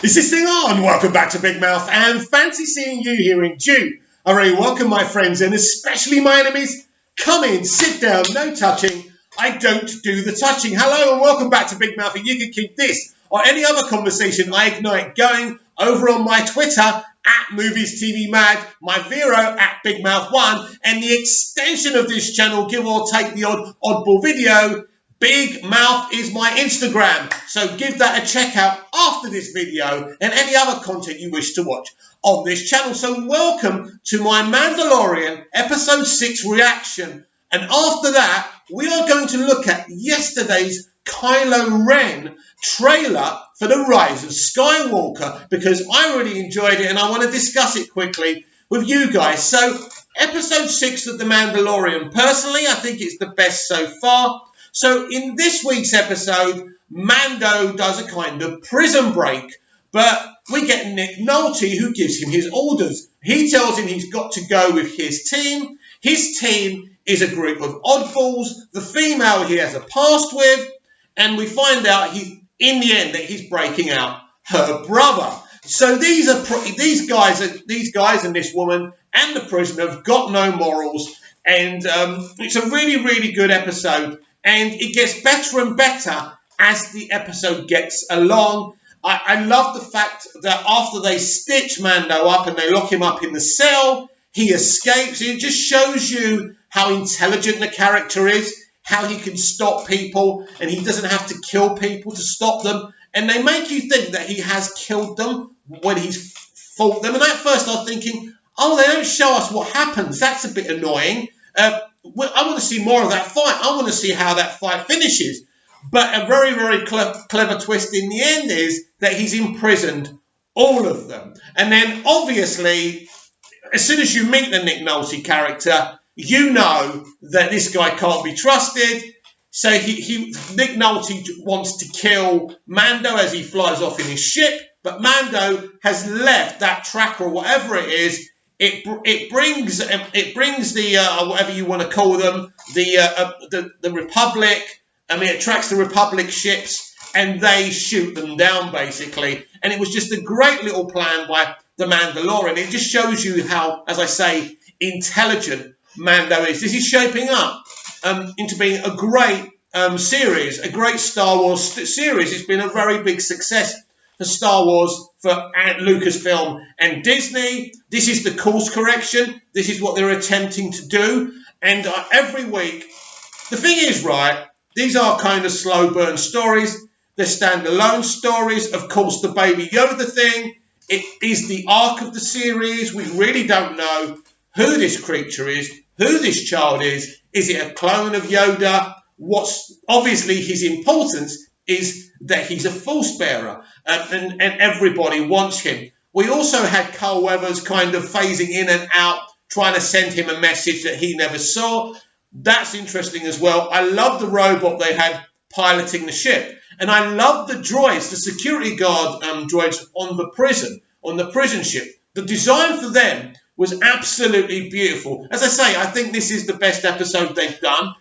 Is this thing on? Welcome back to Big Mouth, and fancy seeing you here in June. I really welcome my friends and especially my enemies. Come in, sit down, no touching. I don't do the touching. Hello and welcome back to Big Mouth, and you can keep this or any other conversation I ignite going over on my Twitter at Movies TV Mad, my Vero at Big Mouth 1, and the extension of this channel, give or take the odd oddball video, Big Mouth is my Instagram, so give that a check out after this video and any other content you wish to watch on this channel. So welcome to my Mandalorian Episode 6 reaction. And after that, we are going to look at yesterday's Kylo Ren trailer for The Rise of Skywalker, because I really enjoyed it and I want to discuss it quickly with you guys. So, Episode 6 of The Mandalorian, personally, I think it's the best so far. So in this week's episode, Mando does a kind of prison break, but we get Nick Nolte who gives him his orders. He tells him he's got to go with his team. His team is a group of oddballs, the female he has a past with, and we find out in the end that he's breaking out her brother. So these guys and this woman and the prisoner have got no morals, and it's a really, really good episode. And it gets better and better as the episode gets along. I love the fact that after they stitch Mando up and they lock him up in the cell, he escapes. It just shows you how intelligent the character is, how he can stop people, and he doesn't have to kill people to stop them. And they make you think that he has killed them when he's fought them. And at first I was thinking, oh, they don't show us what happens. That's a bit annoying. I want to see more of that fight. I want to see how that fight finishes. But a very, very clever twist in the end is that he's imprisoned all of them. And then, obviously, as soon as you meet the Nick Nolte character, you know that this guy can't be trusted. So Nick Nolte wants to kill Mando as he flies off in his ship. But Mando has left that tracker or whatever it is. It brings the whatever you want to call them, the Republic. I mean, it tracks the Republic ships and they shoot them down basically. And it was just a great little plan by the Mandalorian. It just shows you how, as I say, intelligent Mando is. This is shaping up into being a great series, a great Star Wars series. It's been a very big success for Star Wars, for Lucasfilm and Disney. This is the course correction. This is what they're attempting to do. And every week, the thing is, right, these are kind of slow burn stories. They're standalone stories. Of course, the Baby Yoda thing, it is the arc of the series. We really don't know who this creature is, who this child is. Is it a clone of Yoda? What's obviously his importance is that he's a force bearer, and everybody wants him. We also had Carl Weathers kind of phasing in and out, trying to send him a message that he never saw. That's interesting as well. I love the robot they had piloting the ship, and I love the droids, the security guard droids on the prison ship. The design for them was absolutely beautiful. As I say, I think this is the best episode they've done.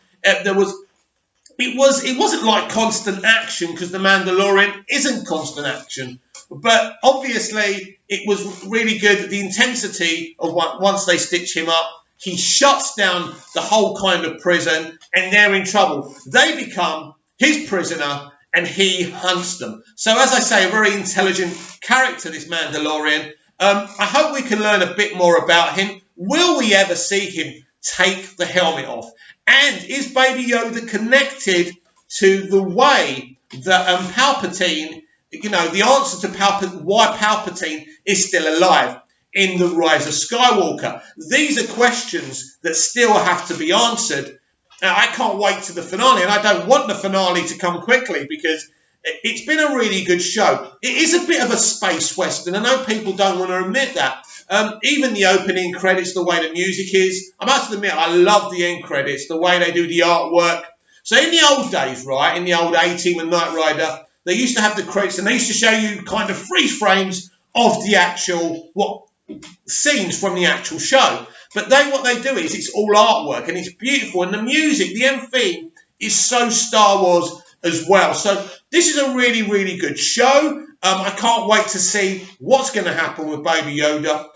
It wasn't like constant action, because The Mandalorian isn't constant action. But obviously, it was really good. The intensity of once they stitch him up, he shuts down the whole kind of prison, and they're in trouble. They become his prisoner, and he hunts them. So, as I say, a very intelligent character, this Mandalorian. I hope we can learn a bit more about him. Will we ever see him take the helmet off? And is Baby Yoda connected to the way that Palpatine, the answer to why Palpatine is still alive in The Rise of Skywalker? These are questions that still have to be answered. I can't wait to the finale, and I don't want the finale to come quickly because it's been a really good show. It is a bit of a space western. I know people don't want to admit that. Even the opening credits, the way the music is, I must admit, I love the end credits, the way they do the artwork. So in the old days, right, in the old A-Team and Knight Rider, they used to have the credits, and they used to show you kind of freeze frames of the actual, scenes from the actual show. But what they do is it's all artwork, and it's beautiful, and the music, the end theme, is so Star Wars as well. So this is a really, really good show. I can't wait to see what's going to happen with Baby Yoda.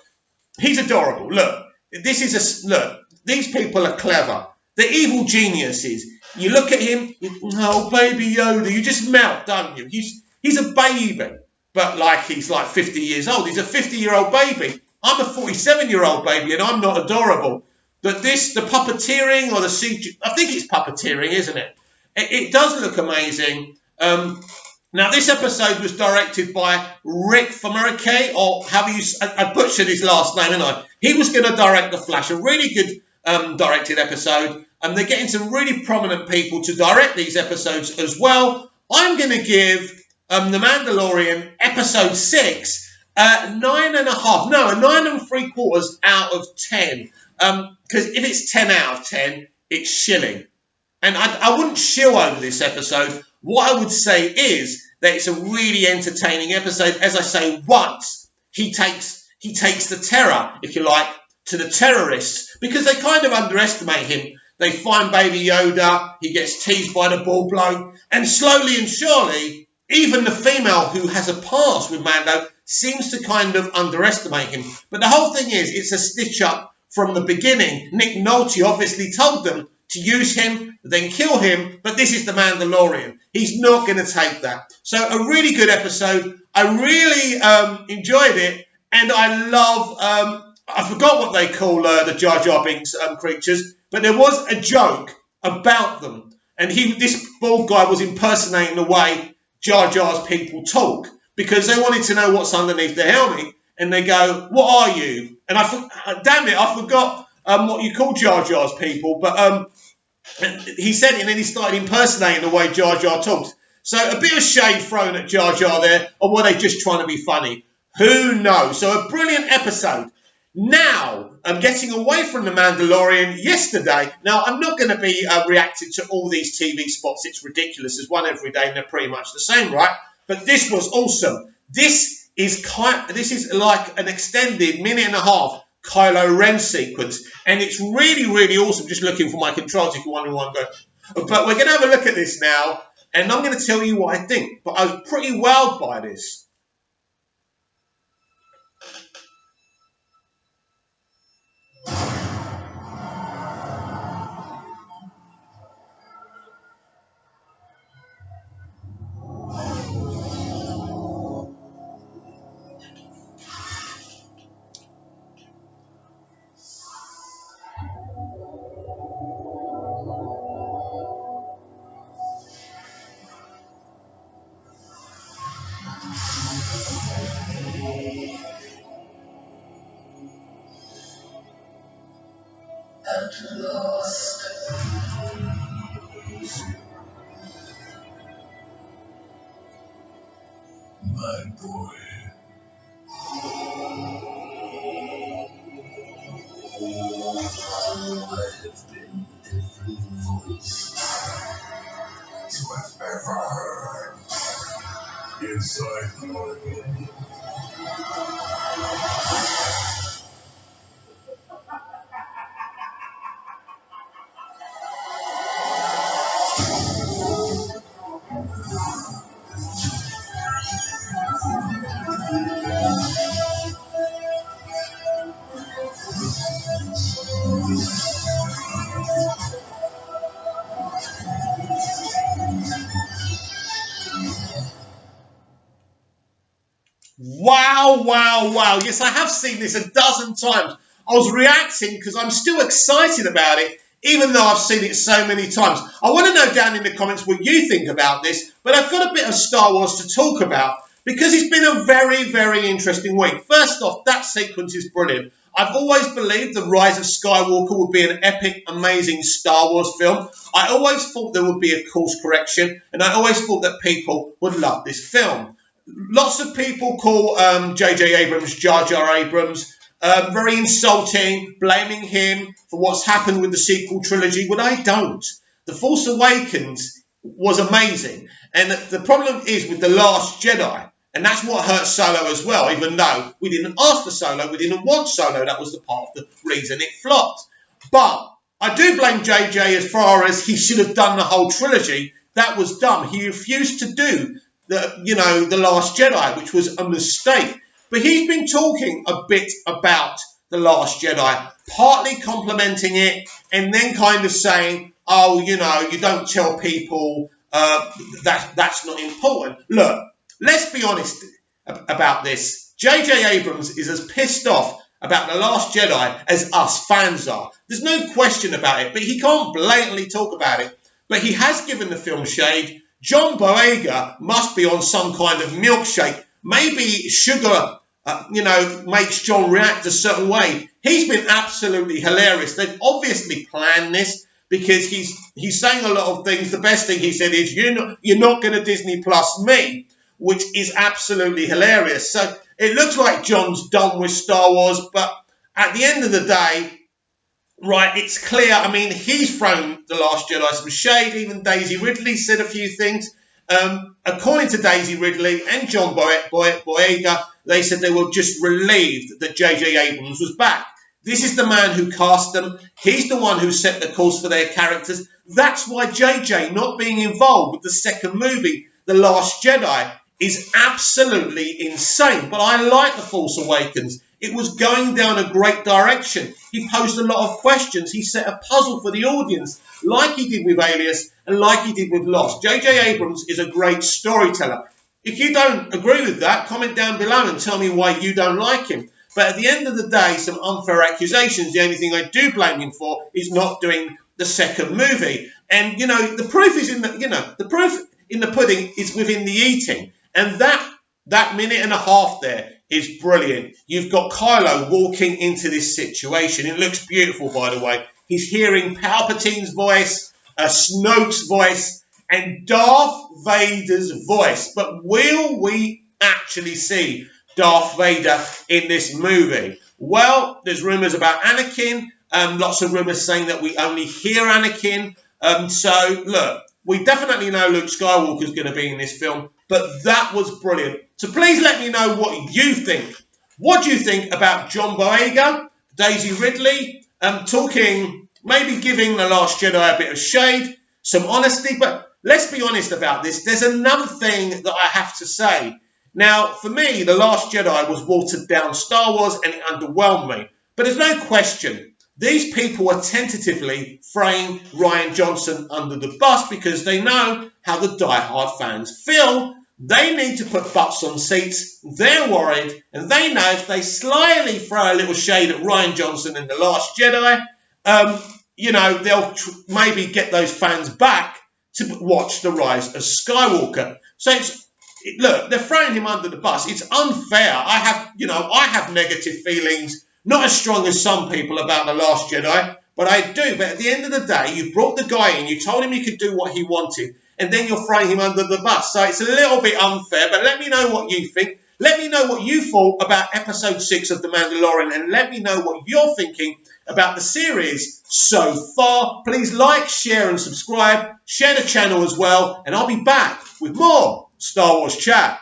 He's adorable. Look, these people are clever. They're evil geniuses. You look at him, oh, Baby Yoda, you just melt, don't you? He's a baby, but like he's like 50 years old. He's a 50-year-old baby. I'm a 47-year-old baby, and I'm not adorable. But the puppeteering or the CG, I think it's puppeteering, isn't it? It does look amazing. Now, this episode was directed by Rick Famuyiwa, or I butchered his last name, didn't I? He was going to direct The Flash, a really good directed episode. And they're getting some really prominent people to direct these episodes as well. I'm going to give The Mandalorian episode 6 a 9.5. No, a 9.75 out of 10. Because if it's 10 out of 10, it's shilling. And I wouldn't shill over this episode. What I would say is that it's a really entertaining episode. As I say, once he takes the terror, if you like, to the terrorists, because they kind of underestimate him. They find Baby Yoda, he gets teased by the bald bloke, and slowly and surely, even the female who has a past with Mando seems to kind of underestimate him. But the whole thing is, it's a stitch up from the beginning. Nick Nolte obviously told them to use him, then kill him, but this is the Mandalorian. He's not going to take that. So a really good episode. I really enjoyed it, and I love... I forgot what they call the Jar Jar Binks creatures, but there was a joke about them. And this bald guy was impersonating the way Jar Jar's people talk, because they wanted to know what's underneath their helmet. And they go, what are you? And I forgot what you call Jar Jar's people. But he said it, and then he started impersonating the way Jar Jar talks. So a bit of shade thrown at Jar Jar there, or were they just trying to be funny? Who knows? So a brilliant episode. Now, I'm getting away from The Mandalorian yesterday. Now, I'm not going to be reacting to all these TV spots. It's ridiculous. There's one every day, and they're pretty much the same, right? But this was awesome. This is like an extended minute and a half Kylo Ren sequence. And it's really, really awesome. Just looking for my controls if you're wondering why I'm going. But we're going to have a look at this now, and I'm going to tell you what I think. But I was pretty wowed by this. At last, my boy. I have been every voice you have ever heard inside your head. Wow, wow, wow. Yes, I have seen this a dozen times. I was reacting because I'm still excited about it, even though I've seen it so many times. I want to know down in the comments what you think about this, but I've got a bit of Star Wars to talk about because it's been a very, very interesting week. First off, that sequence is brilliant. I've always believed The Rise of Skywalker would be an epic, amazing Star Wars film. I always thought there would be a course correction, and I always thought that people would love this film. Lots of people call J.J. Abrams Jar Jar Abrams, very insulting, blaming him for what's happened with the sequel trilogy. Well, I don't. The Force Awakens was amazing. And the problem is with The Last Jedi, and that's what hurt Solo as well, even though we didn't ask for Solo, we didn't want Solo. That was the part of the reason it flopped. But I do blame JJ as far as he should have done the whole trilogy, that was dumb. He refused to do the Last Jedi, which was a mistake. But he's been talking a bit about the Last Jedi, partly complimenting it, and then kind of saying, oh, you don't tell people that's not important. Look, let's be honest about this. J.J. Abrams is as pissed off about The Last Jedi as us fans are. There's no question about it, but he can't blatantly talk about it. But he has given the film shade. John Boyega must be on some kind of milkshake. Maybe sugar, makes John react a certain way. He's been absolutely hilarious. They've obviously planned this because he's saying a lot of things. The best thing he said is, you're not going to Disney Plus me, which is absolutely hilarious. So it looks like John's done with Star Wars, but at the end of the day, right, it's clear. I mean, he's thrown The Last Jedi some shade. Even Daisy Ridley said a few things. According to Daisy Ridley and John Boyega, they said they were just relieved that J.J. Abrams was back. This is the man who cast them. He's the one who set the course for their characters. That's why J.J. not being involved with the second movie, The Last Jedi, is absolutely insane. But I like The Force Awakens. It was going down a great direction. He posed a lot of questions. He set a puzzle for the audience, like he did with Alias and like he did with Lost. J.J. Abrams is a great storyteller. If you don't agree with that, comment down below and tell me why you don't like him. But at the end of the day, some unfair accusations. The only thing I do blame him for is not doing the second movie. And, the proof is the proof in the pudding is within the eating. And that minute and a half there is brilliant. You've got Kylo walking into this situation. It looks beautiful, by the way. He's hearing Palpatine's voice, Snoke's voice, and Darth Vader's voice. But will we actually see Darth Vader in this movie? Well, there's rumours about Anakin. Lots of rumours saying that we only hear Anakin. So, look, we definitely know Luke Skywalker is going to be in this film. But that was brilliant. So please let me know what you think. What do you think about John Boyega, Daisy Ridley, talking, maybe giving The Last Jedi a bit of shade, some honesty. But let's be honest about this. There's another thing that I have to say. Now, for me, The Last Jedi was watered down Star Wars and it underwhelmed me. But there's no question. These people are tentatively throwing Rian Johnson under the bus because they know how the die-hard fans feel. They need to put butts on seats. They're worried. And they know if they slyly throw a little shade at Rian Johnson in The Last Jedi, they'll maybe get those fans back to watch The Rise of Skywalker. So look, they're throwing him under the bus. It's unfair. I have negative feelings, not as strong as some people about The Last Jedi, but I do. But at the end of the day, you brought the guy in, you told him he could do what he wanted, and then you're throwing him under the bus. So it's a little bit unfair, but let me know what you think. Let me know what you thought about episode 6 of The Mandalorian, and let me know what you're thinking about the series so far. Please like, share, and subscribe. Share the channel as well, and I'll be back with more Star Wars chat.